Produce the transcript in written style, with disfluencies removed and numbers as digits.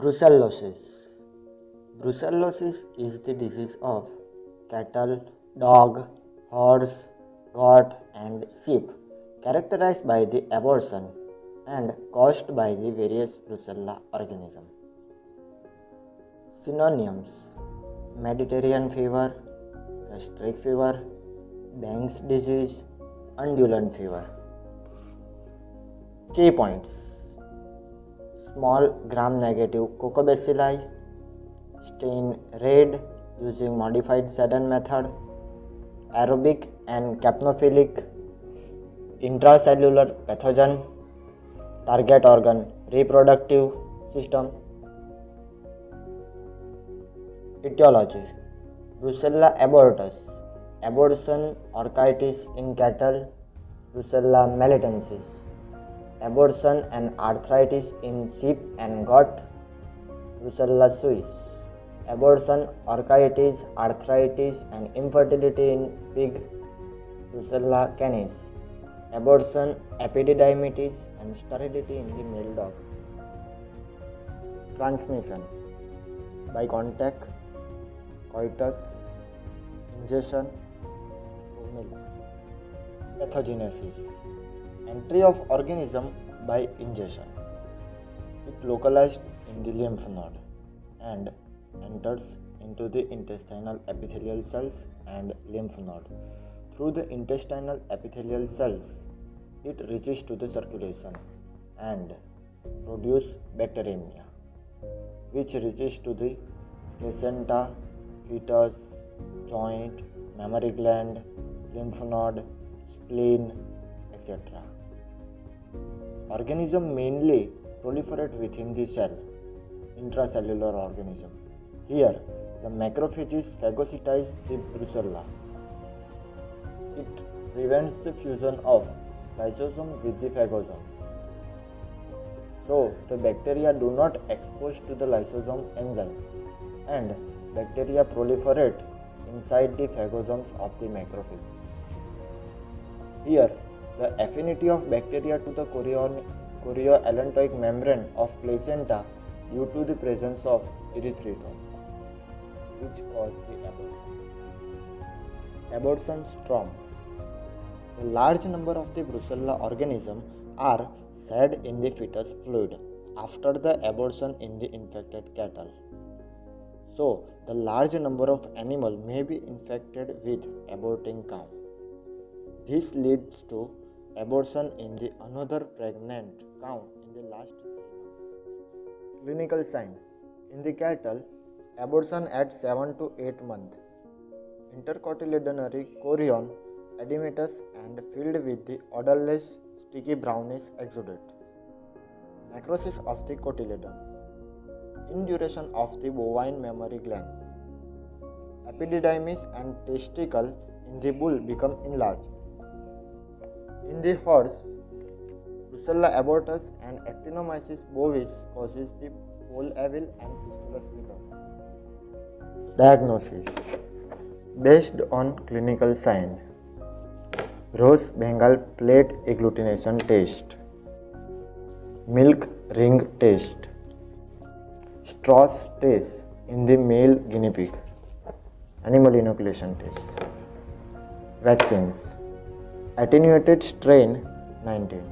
Brucellosis. Brucellosis is the disease of cattle, dog, horse, goat, and sheep, characterized by the abortion and caused by the various Brucella organisms. Synonyms: Mediterranean fever, gastric fever, Banks disease, undulant fever. Key points: small gram-negative Coccobacilli, stain red using modified Seddon method, aerobic and capnophilic, intracellular pathogen, target organ reproductive system. Etiology: Brucella abortus, abortion orchitis in cattle, Brucella melitensis, abortion and arthritis in sheep and goat, Brucella suis, abortion, orchitis, arthritis and infertility in pig, Brucella canis, abortion, epididymitis and sterility in the male dog. Transmission: by contact, coitus, ingestion through milk. Pathogenesis: entry of organism by ingestion. It localized in the lymph node and enters into the intestinal epithelial cells and lymph node. Through the intestinal epithelial cells, it reaches to the circulation and produce bacteremia, which reaches to the placenta, fetus, joint, mammary gland, lymph node, spleen, etc. Organism mainly proliferate within the cell, intracellular organism. Here, the macrophages phagocytize the brucella. It prevents the fusion of lysosome with the phagosome. So, the bacteria do not expose to the lysosome enzyme and bacteria proliferate inside the phagosomes of the macrophages. Here, the affinity of bacteria to the chorioallantoic membrane of placenta due to the presence of erythritol, which cause the abortion. Abortion storm. A large number of the Brucella organisms are shed in the fetus fluid after the abortion in the infected cattle. So, the large number of animals may be infected with aborting cow. This leads to abortion in the another pregnant cow in the last 3 months. Clinical sign: in the cattle, abortion at 7 to 8 months. Intercotyledonary chorion edematous and filled with the odorless, sticky brownish exudate. Necrosis of the cotyledon. Induration of the bovine mammary gland. Epididymis and testicle in the bull become enlarged. In the horse, Brucella abortus and Actinomyces bovis causes the foal avil and fistulous rigor. Diagnosis: based on clinical sign. Ross Bengal plate agglutination test, milk ring test, Strauss test in the male guinea pig, animal inoculation test. Vaccines: attenuated strain 19.